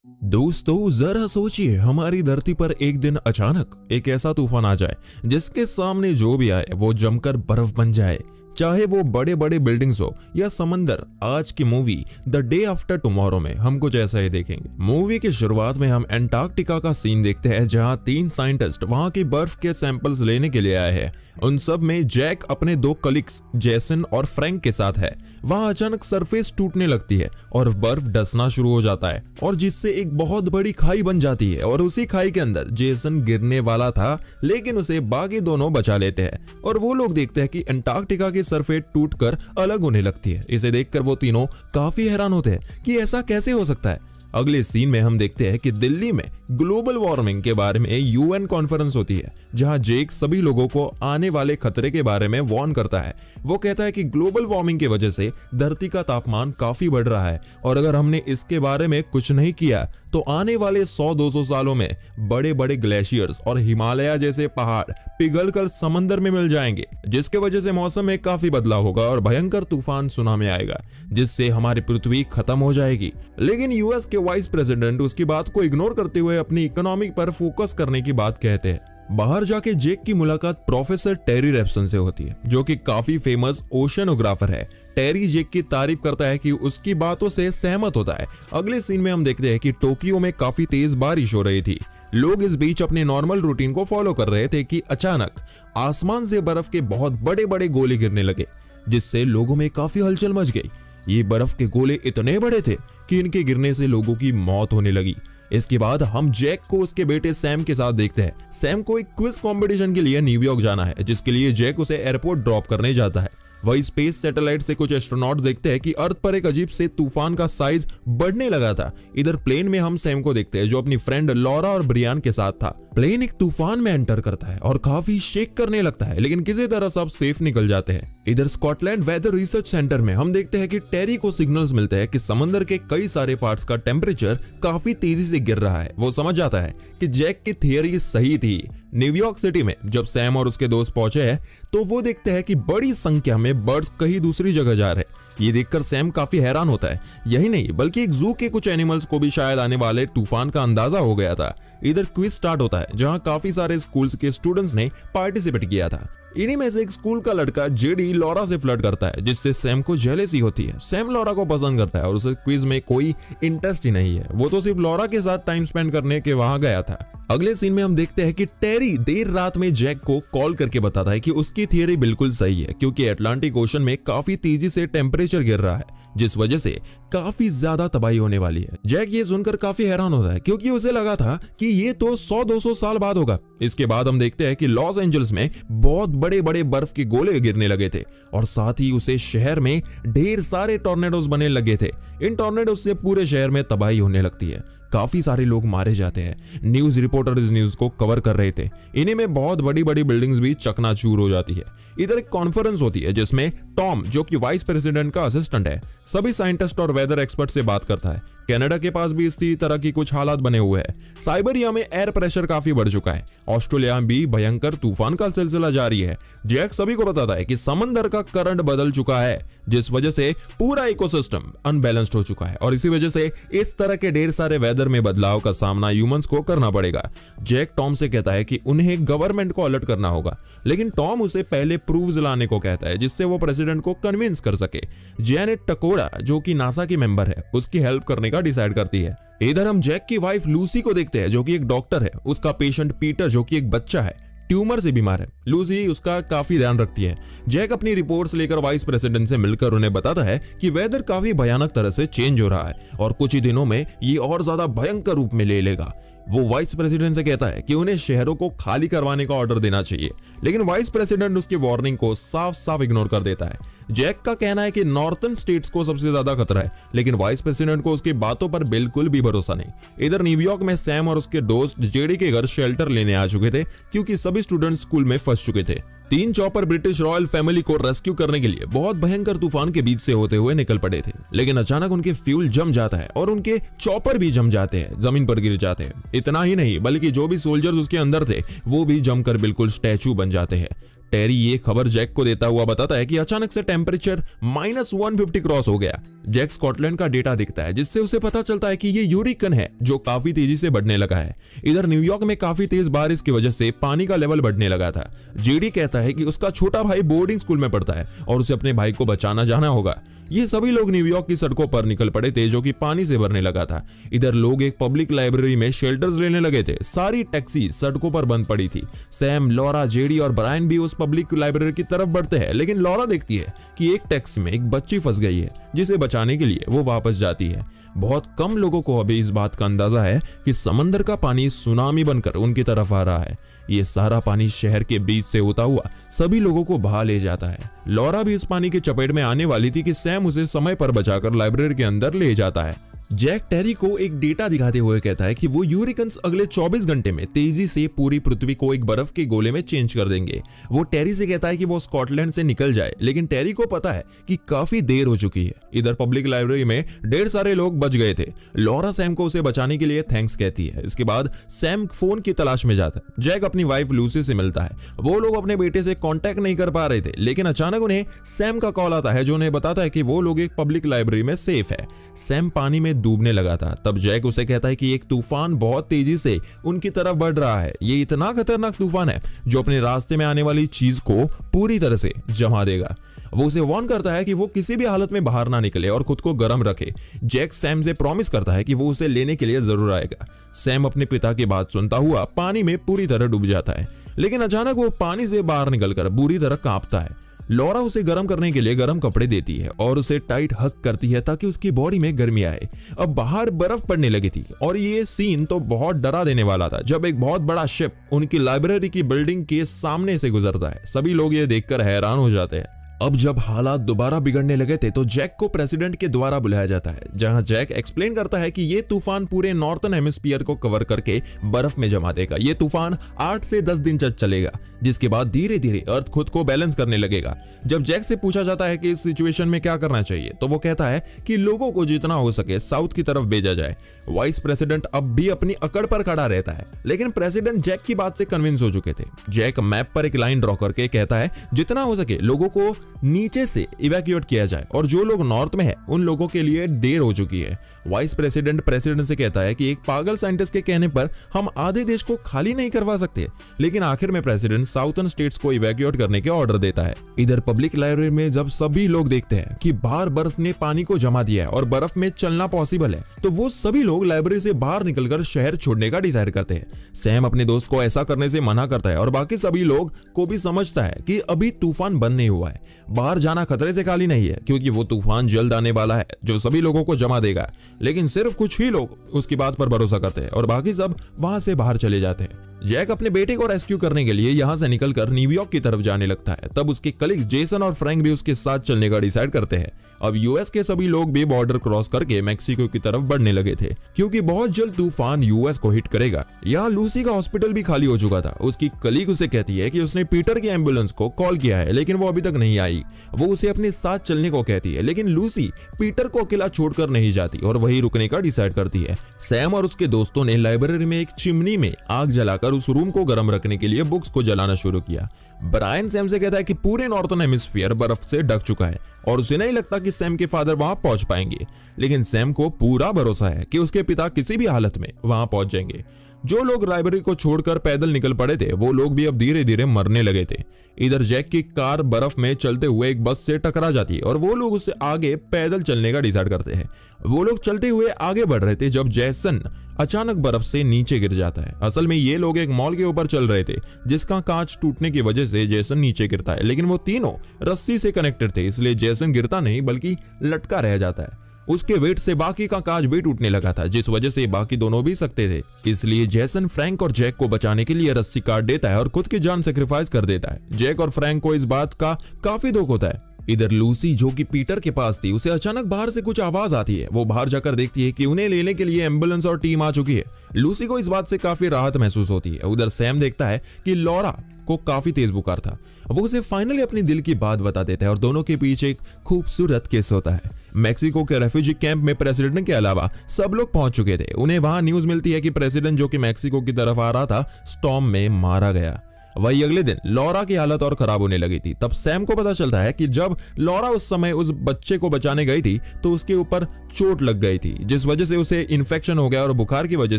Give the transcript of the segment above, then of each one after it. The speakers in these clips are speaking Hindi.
दोस्तों जरा सोचिए, हमारी धरती पर एक दिन अचानक एक ऐसा तूफान आ जाए जिसके सामने जो भी आए वो जमकर बर्फ बन जाए। चाहे वो बड़े बड़े बिल्डिंग्स हो या समंदर। आज की movie the day after tomorrow में हम कुछ ऐसा ही देखेंगे। मूवी की शुरुआत में हम एंटार्क्टिका का सीन देखते हैं, जहां तीन साइंटिस्ट वहां की बर्फ के सैंपल्स लेने के लिए आए हैं। उन सब में जैक अपने दो कलीग्स जेसन और फ्रैंक के साथ है। वहां अचानक सरफेस टूटने लगती है और बर्फ डसना शुरू हो जाता है, और जिससे एक बहुत बड़ी खाई बन जाती है। और उसी खाई के अंदर जेसन गिरने वाला था, लेकिन उसे बाकी दोनों बचा लेते हैं। और वो लोग देखते हैं कि एंटार्क्टिका की सरफेस टूटकर अलग होने लगती है। इसे देखकर वो तीनों काफी हैरान होते हैं कि ऐसा कैसे हो सकता है। अगले सीन में हम देखते हैं कि दिल्ली में ग्लोबल वार्मिंग के बारे में यूएन कॉन्फ्रेंस होती है, जहां जेक सभी लोगों को आने वाले खतरे के बारे में वार्न करता है। वो कहता है कि ग्लोबल वार्मिंग की वजह से धरती का तापमान काफी बढ़ रहा है, और अगर हमने इसके बारे में कुछ नहीं किया तो आने वाले 100-200 सालों में बड़े बड़े ग्लेशियर्स और हिमालय जैसे पहाड़ पिघलकर समंदर में मिल जाएंगे, जिसके वजह से मौसम में काफी बदलाव होगा और भयंकर तूफान सुनामी आएगा, जिससे हमारी पृथ्वी खत्म हो जाएगी। लेकिन यूएस के वाइस प्रेसिडेंट उसकी बात को इग्नोर करते हुए अपनी इकोनॉमी पर फोकस करने की बात कहते हैं। बाहर जाके जेक की मुलाकात प्रोफेसर टेरी रेप्सन से होती है, जो कि काफी फेमस ओशनोग्राफर है। टेरी जेक की तारीफ करता है कि उसकी बातों से सहमत होता है। अगले सीन में हम देखते हैं कि टोक्यो में काफी तेज बारिश हो रही थी। लोग इस बीच अपने नॉर्मल रूटीन को फॉलो कर रहे थे कि अचानक आसमान से बर्फ के बहुत बड़े बड़े गोले गिरने लगे, जिससे लोगों में काफी हलचल मच गई। ये बर्फ के गोले इतने बड़े थे कि इनके गिरने से लोगों की मौत होने लगी। इसके बाद हम जैक को उसके बेटे सैम के साथ देखते हैं। सैम को एक क्विज कंपटीशन के लिए न्यूयॉर्क जाना है, जिसके लिए जैक उसे एयरपोर्ट ड्रॉप करने जाता है। वही स्पेस सैटेलाइट से कुछ एस्ट्रोनॉट देखते हैं कि अर्थ पर एक अजीब से तूफान का साइज बढ़ने लगा था। इधर प्लेन में हम सैम को देखते हैं, जो अपनी फ्रेंड लॉरा और ब्रियान के साथ था। प्लेन एक तूफान में एंटर करता है और काफी शेक करने लगता है, लेकिन किसी तरह सब सेफ निकल जाते हैं। इधर स्कॉटलैंड वेदर रिसर्च सेंटर में हम देखते हैं कि टेरी को सिग्नल्स मिलते हैं कि समंदर के कई सारे पार्ट्स का टेम्परेचर काफी तेजी से गिर रहा है। वो समझ जाता है कि जैक की थियरी सही थी। न्यूयॉर्क सिटी में जब सैम और उसके दोस्त पहुंचे हैं, तो वो देखते हैं कि बड़ी संख्या में बर्ड्स कहीं दूसरी जगह जा रहे हैं। ये देखकर सैम काफी हैरान होता है। यही नहीं, बल्कि एक जू के कुछ एनिमल्स को भी शायद आने वाले तूफान का अंदाजा हो गया था। इधर क्विज स्टार्ट होता है, जहां काफी सारे स्कूल्स के स्टूडेंट्स ने पार्टिसिपेट किया था। इन्हीं में से एक स्कूल का लड़का जेडी लॉरा से फ्लर्ट करता है, जिससे सैम को जेलेसी होती है। सैम लॉरा को पसंद करता है और उसे क्विज में कोई इंटरेस्ट ही नहीं है। वो तो सिर्फ लॉरा के साथ टाइम स्पेंड करने के वहां गया था। अगले सीन में हम देखते हैं कि टेरी देर रात में जैक को कॉल करके बताता है कि उसकी थियरी बिल्कुल सही है, क्योंकि अटलांटिक ओशन में काफी तेजी से टेम्परेचर गिर रहा है, जिस वजह से काफी ज्यादा तबाही होने वाली है। जैक ये सुनकर काफी हैरान होता है, क्योंकि उसे लगा था कि ये तो 100-200 साल बाद होगा। इसके बाद हम देखते हैं कि लॉस एंजल्स में बहुत बड़े बड़े बर्फ के गोले गिरने लगे थे, और साथ ही उसे शहर में ढेर सारे टॉर्नेडोज बनने लगे थे। इन टॉर्नेडोज से पूरे शहर में तबाही होने लगती है। काफी सारे लोग मारे जाते हैं। न्यूज रिपोर्टर इस न्यूज को कवर कर रहे थे। इन्हीं में बहुत बड़ी बड़ी बिल्डिंग्स भी चकनाचूर हो जाती है। इधर एक कॉन्फ्रेंस होती है, जिसमें टॉम, जो कि वाइस प्रेसिडेंट का असिस्टेंट है, सभी साइंटिस्ट और वेदर एक्सपर्ट से बात करता है। कनाडा के पास भी इसी तरह की कुछ हालात बने हुए हैं। साइबेरिया में एयर प्रेशर काफी बढ़ चुका है। ऑस्ट्रेलिया में भी भयंकर तूफान का सिलसिला जारी है। जैक सभी को बताता है कि समंदर का करंट बदल चुका है, जिस वजह से पूरा इकोसिस्टम अनबैलेंस्ड हो चुका है, और इसी वजह से इस तरह के ढेर सारे वेदर में बदलाव का सामना ह्यूमंस को करना पड़ेगा। जैक टॉम से कहता है कि उन्हें गवर्नमेंट को अलर्ट करना होगा, लेकिन टॉम उसे पहले प्रूफ्स लाने को कहता है, जिससे वो प्रेसिडेंट को कन्विंस कर सके। जेनेट टकोड़ा, जो कि नासा की मेंबर है, उसकी हेल्प करने का डिसाइड करती है। इधर हम जैक की वाइफ लूसी को देखते हैं, जो कि एक डॉक्टर है। उसका पेशेंट पीटर, जो कि एक बच्चा है, ट्यूमर से बीमार है। लूसी उसका काफी ध्यान रखती है। जैक अपनी रिपोर्ट्स लेकर वाइस प्रेसिडेंट से मिलकर उन्हें बताता है कि वेदर काफी भयानक तरह से चेंज हो रहा है, और कुछ ही दिनों में ये और ज्यादा भयंकर रूप में ले लेगा। वो वाइस प्रेसिडेंट से कहता है कि उन्हें शहरों को खाली करवाने का ऑर्डर देना चाहिए, लेकिन वाइस प्रेसिडेंट उसकी वार्निंग को साफ साफ इग्नोर कर देता है। जैक का कहना है कि नॉर्थर्न स्टेट्स को सबसे ज्यादा खतरा है, लेकिन वाइस प्रेसिडेंट को उसकी बातों पर बिल्कुल भी भरोसा नहीं। इधर न्यूयॉर्क में सैम और उसके दोस्त जेडी के घर शेल्टर लेने आ चुके थे, क्योंकि सभी स्टूडेंट स्कूल में फंस चुके थे। 3 चॉपर ब्रिटिश रॉयल फैमिली को रेस्क्यू करने के लिए बहुत भयंकर तूफान के बीच से होते हुए निकल पड़े थे, लेकिन अचानक उनके फ्यूल जम जाता है और उनके चॉपर भी जम जाते हैं, जमीन पर गिर जाते हैं। इतना ही नहीं, बल्कि जो भी सोल्जर्स उसके अंदर थे वो भी जमकर बिल्कुल स्टैचू बन जाते हैं। टेरी ये खबर जैक को देता हुआ बताता है कि अचानक से टेम्परेचर -150 क्रॉस हो गया। जैक स्कॉटलैंड का डेटा दिखता है जिससे उसे पता चलता है कि ये यूरिकन है जो काफी तेजी से बढ़ने लगा है। इधर न्यूयॉर्क में काफी तेज बारिश की वजह से पानी का लेवल बढ़ने लगा था। जेडी कहता है कि उसका छोटा भाई बोर्डिंग स्कूल में पढ़ता है और उसे अपने भाई को बचाना जाना होगा। ये सभी लोग न्यूयॉर्क की सड़कों पर निकल पड़े थे जो कि पानी से भरने लगा था। इधर लोग एक पब्लिक लाइब्रेरी में शेल्टर्स लेने लगे थे। सारी टैक्सी सड़कों पर बंद पड़ी थी। सैम, लॉरा, जेडी और ब्रायन भी उस पब्लिक लाइब्रेरी की तरफ बढ़ते हैं, लेकिन लॉरा देखती है कि एक टैक्सी में एक बच्ची फंस गई है जिसे बचाने के लिए वो वापस जाती है। बहुत कम लोगों को अभी इस बात का अंदाजा है कि समंदर का पानी सुनामी बनकर उनकी तरफ आ रहा है। ये सारा पानी शहर के बीच से होता हुआ सभी लोगों को बहा ले जाता है। लॉरा भी इस पानी की चपेट में आने वाली थी कि सैम उसे समय पर बचाकर लाइब्रेरी के अंदर ले जाता है। जैक टेरी को एक डेटा दिखाते हुए कहता है कि वो यूरिकन्स अगले 24 घंटे में तेजी से पूरी पृथ्वी को एक बर्फ के गोले में चेंज कर देंगे। वो टेरी से कहता है कि वो स्कॉटलैंड से निकल जाए, लेकिन टेरी को पता है कि काफी देर हो चुकी है। इधर पब्लिक लाइब्रेरी में ढेर सारे लोग बच गए थे। लॉरा सैम को उसे बचाने के लिए थैंक्स कहती है। इसके बाद सैम फोन की तलाश में जाता है। जैक अपनी वाइफ लूसी से मिलता है। वो लोग अपने बेटे से कांटेक्ट नहीं कर पा रहे थे, लेकिन अचानक उन्हें सैम का कॉल आता है जो उन्हें बताता है कि वो लोग एक पब्लिक लाइब्रेरी में सेफ है। सैम पानी में डूबने लगा था। तब जैक उसे कहता है कि एक तूफान बहुत तेजी से उनकी तरफ बढ़ रहा है। ये इतना खतरनाक तूफान है जो अपने रास्ते में आने वाली चीज को पूरी तरह से जमा देगा। वो उसे वार्न करता है कि वो किसी भी हालत में बाहर ना निकले और खुद को गर्म रखे। जैक सैम से प्रॉमिस करता है कि वो उसे लेने के लिए जरूर आएगा। सैम अपने पिता की बात सुनता हुआ पानी में पूरी तरह डूब जाता है, लेकिन अचानक वो पानी से बाहर निकलकर बुरी तरह कांपता है। लॉरा उसे गर्म करने के लिए गर्म कपड़े देती है और उसे टाइट हक करती है ताकि उसकी बॉडी में गर्मी आए। अब बाहर बर्फ पड़ने लगी थी और ये सीन तो बहुत डरा देने वाला था जब एक बहुत बड़ा शिप उनकी लाइब्रेरी की बिल्डिंग के सामने से गुजरता है। सभी लोग ये देखकर हैरान हो जाते हैं। अब जब हालात दोबारा बिगड़ने लगे थे तो जैक को प्रेसिडेंट के द्वारा बुलाया जाता है, जहां जैक एक्सप्लेन करता है कि ये तूफान पूरे नॉर्थर्न हेमिस्फीयर को कवर करके बर्फ में जमा देगा। ये तूफान 8 से 10 दिन तक चलेगा, जिसके बाद धीरे धीरे अर्थ खुद को बैलेंस करने लगेगा। जब जैक से पूछा जाता है कि इस सिचुएशन में क्या करना चाहिए, तो वो कहता है कि लोगों को जितना हो सके साउथ की तरफ भेजा जाए। वाइस प्रेसिडेंट अब भी अपनी अकड़ पर खड़ा रहता है, लेकिन प्रेसिडेंट जैक की बात से कन्विंस हो चुके थे। जैक मैप पर एक लाइन ड्रॉ करके कहता है जितना हो सके लोगों को नीचे से इवैक्यूएट किया जाए और जो लोग नॉर्थ में है उन लोगों के लिए देर हो चुकी है। वाइस प्रेसिडेंट से कहता है कि एक पागल साइंटिस्ट के कहने पर हम आधे देश को खाली नहीं करवा सकते, लेकिन आखिर में प्रेसिडेंट साउथर्न स्टेट्स को इवैक्यूएट करने के ऑर्डर देता है। इधर पब्लिक लाइब्रेरी में जब सभी लोग देखते हैं कि बाहर बर्फ ने पानी को जमा दिया है और बर्फ में चलना पॉसिबल है, तो वो सभी लोग लाइब्रेरी से बाहर निकलकर शहर छोड़ने का डिसाइड करते हैं। सैम अपने दोस्त को ऐसा करने से मना करता है और बाकी सभी लोग को भी समझता है कि अभी तूफान बंद नहीं हुआ है। बाहर जाना खतरे से खाली नहीं है, क्योंकि वो तूफान जल्द आने वाला है जो सभी लोगों को जमा देगा। लेकिन सिर्फ कुछ ही लोग उसकी बात पर भरोसा करते हैं और बाकी सब वहां से बाहर चले जाते हैं। जैक अपने बेटे को रेस्क्यू करने के लिए यहां से निकलकर न्यूयॉर्क की तरफ जाने लगता है। तब उसके कलीग जेसन और फ्रैंक भी उसके साथ चलने का डिसाइड करते हैं। अब यूएस के सभी लोग भी बॉर्डर क्रॉस करके मैक्सिको की तरफ बढ़ने लगे थे, क्योंकि बहुत जल्द तूफान यूएस को हिट करेगा। यहाँ लूसी का हॉस्पिटल भी खाली हो चुका था। उसकी कलीग उसे कहती है कि उसने पीटर की एम्बुलेंस को कॉल किया है, लेकिन वो अभी तक नहीं आई। वो उसे अपने साथ चलने को कहती है, लेकिन लूसी पीटर को अकेला छोड़कर नहीं जाती और वही रुकने का डिसाइड करती है। सैम और उसके दोस्तों ने लाइब्रेरी में एक चिमनी में आग जलाकर उस रूम को गर्म रखने के लिए बुक्स को जलाना शुरू किया। ब्रायन सैम से कहता है कि पूरे नॉर्थर्न हेमिस्फीयर बर्फ से ढक चुका है और उसे नहीं लगता कि सैम के फादर वहां पहुंच पाएंगे, लेकिन सैम को पूरा भरोसा है कि उसके पिता किसी भी हालत में वहां पहुंच जाएंगे। जो लोग लाइब्रेरी को छोड़कर पैदल निकल पड़े थे वो लोग भी अब धीरे धीरे मरने लगे थे। इधर जैक की कार बर्फ में चलते हुए एक बस से टकरा जाती है और वो लोग उससे आगे पैदल चलने का डिसाइड करते हैं। वो लोग चलते हुए आगे बढ़ रहे थे जब जैसन अचानक बर्फ से नीचे गिर जाता है। असल में ये लोग एक मॉल के ऊपर चल रहे थे जिसका कांच टूटने की वजह से जैसन नीचे गिरता है, लेकिन वो तीनों रस्सी से कनेक्टेड थे, इसलिए जैसन गिरता नहीं बल्कि लटका रह जाता है। उसके वेट से बाकी का कांच भी टूटने लगा था, जिस वजह से बाकी दोनों भी सकते थे। इसलिए जैसन फ्रैंक और जैक को बचाने के लिए रस्सी काट देता है और खुद की जान सेक्रीफाइस कर देता है। जैक और फ्रैंक को इस बात का काफी दुख होता है। इधर लूसी जो कि पीटर के पास थी, उसे अचानक बाहर से कुछ आवाज आती है। वो बाहर जाकर देखती है कि उन्हें लेने के लिए एम्बुलेंस और टीम आ चुकी है। लूसी को इस बात से काफी राहत महसूस होती है। उधर सैम देखता है कि लॉरा को काफी तेज बुखार था। वो उसे फाइनली अपनी दिल की बात बता देता है और दोनों के बीच एक खूबसूरत किस होता है। मैक्सिको के रेफ्यूजी कैंप में प्रेसिडेंट के अलावा सब लोग पहुंच चुके थे। उन्हें वहां न्यूज मिलती है कि प्रेसिडेंट जो कि मैक्सिको की तरफ आ रहा था, स्टॉर्म में मारा गया। वही अगले दिन लॉरा की हालत और खराब होने लगी थी। तब सैम को पता चलता है कि जब लॉरा उस समय उस बच्चे को बचाने गई थी तो उसके ऊपर चोट लग गई थी, जिस वजह से उसे इन्फेक्शन हो गया और बुखार की वजह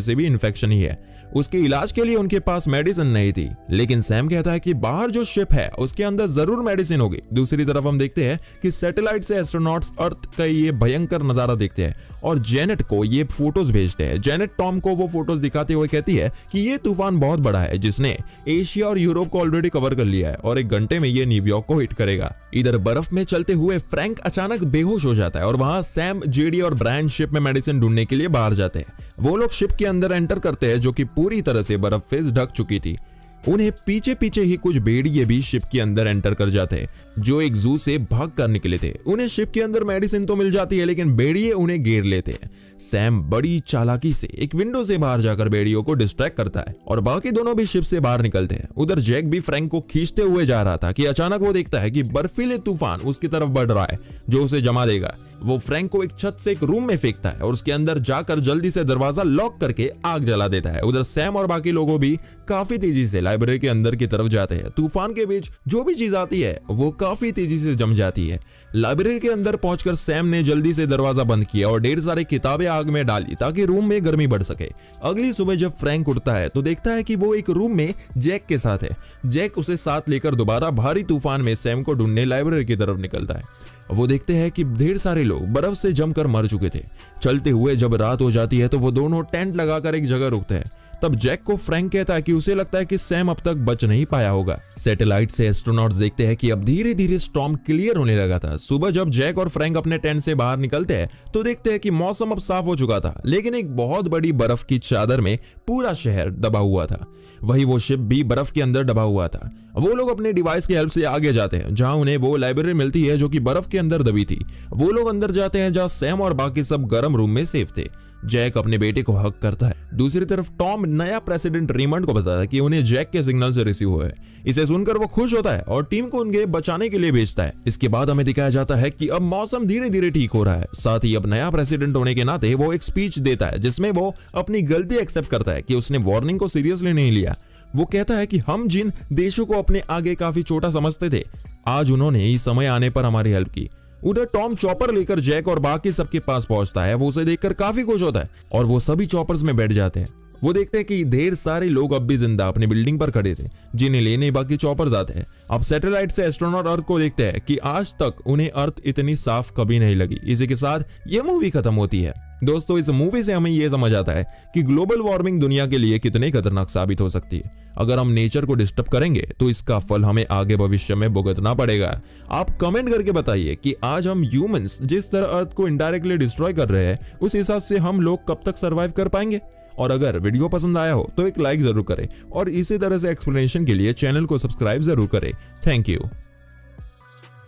से भी इन्फेक्शन ही है। उसके इलाज के लिए उनके पास मेडिसिन नहीं थी, लेकिन सैम कहता है कि बाहर जो शिप है उसके अंदर जरूर मेडिसिन होगी। दूसरी तरफ हम देखते हैं कि सैटेलाइट से एस्ट्रोनॉट्स अर्थ का ये भयंकर नजारा देखते हैं और जेनेट को ये फोटोज भेजते हैं। जेनेट टॉम को वो फोटोज दिखाते हुए कहती है कि ये तूफान बहुत बड़ा है जिसने एशिया और यूरोप को ऑलरेडी कवर कर लिया है और 1 घंटे में ये न्यूयॉर्क को हिट करेगा। इधर बर्फ में चलते हुए फ्रैंक अचानक बेहोश हो जाता है और वहां सैम, जेडी और ब्रायन शिप में मेडिसिन ढूंढने के लिए बाहर जाते हैं। वो लोग शिप के अंदर एंटर करते हैं जो कि पूरी तरह से बर्फ से ढक चुकी थी। उन्हें पीछे पीछे ही कुछ भेड़िए भी शिप के अंदर एंटर कर जाते हैं जो एक जू से भाग कर निकले थे। उन्हें शिप के अंदर मेडिसिन तो मिल जाती है लेकिन भेड़िए उन्हें घेर लेते हैं। सैम बड़ी चालाकी से एक विंडो से बाहर जाकर भेड़ियों को डिस्ट्रैक्ट करता है और बाकी दोनों भी शिप से बाहर निकलते हैं। उधर जैक भी फ्रैंक को खींचते हुए जा रहा था कि अचानक वो देखता है कि बर्फीले तूफान उसकी तरफ बढ़ रहा है जो उसे जमा देगा। वो फ्रैंक को एक छत से एक रूम में फेंकता है और उसके अंदर जाकर जल्दी से दरवाजा लॉक करके आग जला देता है। उधर सैम और बाकी लोगों भी काफी तेजी से लाइब्रेरी के अंदर की तरफ जाते हैं। तूफान के बीच जो भी चीज आती है वो काफी तेजी से जम जाती है। लाइब्रेरी के अंदर पहुंचकर सैम ने जल्दी से दरवाजा बंद किया और ढेर सारी किताबें आग में डाली ताकि रूम में गर्मी बढ़ सके। अगली सुबह जब फ्रैंक उठता है तो देखता है कि वो एक रूम में जैक के साथ है। जैक उसे साथ लेकर दोबारा भारी तूफान में सैम को ढूंढने लाइब्रेरी की तरफ निकलता है। वो देखते हैं कि ढेर सारे लोग बर्फ से जमकर मर चुके थे। चलते हुए जब रात हो जाती है तो वो दोनों टेंट लगाकर एक जगह रुकते हैं। तब जैक को फ्रैंक कहता है कि उसे लगता है कि सैम अब तक बच नहीं पाया होगा। सैटेलाइट से एस्ट्रोनॉट्स देखते हैं कि अब धीरे धीरे स्टॉर्म क्लियर होने लगा था। सुबह जब जैक और फ्रैंक अपने टेंट से बाहर निकलते हैं तो देखते हैं कि मौसम अब साफ हो चुका था, लेकिन एक बहुत बड़ी बर्फ की चादर में पूरा शहर दबा हुआ था। वही वो शिप भी बर्फ के अंदर दबा हुआ था। वो लोग अपने डिवाइस की हेल्प से आगे जाते हैं जहां उन्हें वो लाइब्रेरी मिलती है जो कि बर्फ के अंदर दबी थी। वो लोग अंदर जाते हैं जहां सैम और बाकी सब गर्म रूम में सेफ थे। जैक अपने बेटे को हक करता है। दूसरी तरफ टॉम नया प्रेसिडेंट रेमंड को बताता है कि उन्हें जैक के सिग्नल से रिसीव हुआ है। इसे सुनकर वो खुश होता है और टीम को उनके बचाने के लिए भेजता है। इसके बाद हमें दिखाया जाता है कि अब मौसम धीरे धीरे ठीक हो रहा है। साथ ही अब नया प्रेसिडेंट होने के नाते वो एक स्पीच देता है जिसमें वो अपनी गलती एक्सेप्ट करता है कि उसने वार्निंग को सीरियसली नहीं लिया। वो कहता है कि हम जिन देशों को अपने आगे काफी छोटा समझते थे, आज उन्होंने इस समय आने पर हमारी हेल्प की। उधर टॉम चॉपर लेकर जैक और बाकी सबके पास पहुंचता है। वो उसे देखकर काफी खुश होता है और वो सभी चॉपर्स में बैठ जाते हैं। वो देखते हैं कि ढेर सारे लोग अब भी जिंदा अपनी बिल्डिंग पर खड़े थे जिन्हें लेने बाकी चॉपर्स आते हैं। अब सैटेलाइट से एस्ट्रोनॉट अर्थ को देखते हैं कि आज तक उन्हें अर्थ इतनी साफ कभी नहीं लगी। इसी के साथ ये मूवी खत्म होती है। दोस्तों, इस मूवी से हमें यह समझ आता है कि ग्लोबल वार्मिंग दुनिया के लिए कितनी खतरनाक साबित हो सकती है। अगर हम नेचर को डिस्टर्ब करेंगे तो इसका फल हमें आगे भविष्य में भुगतना पड़ेगा। आप कमेंट करके बताइए कि आज हम ह्यूमंस जिस तरह अर्थ को इनडायरेक्टली डिस्ट्रॉय कर रहे हैं उस हिसाब से हम लोग कब तक सरवाइव कर पाएंगे। और अगर वीडियो पसंद आया हो तो एक लाइक जरूर करें और इसी तरह से एक्सप्लेनेशन के लिए चैनल को सब्सक्राइब जरूर करें। Thank you.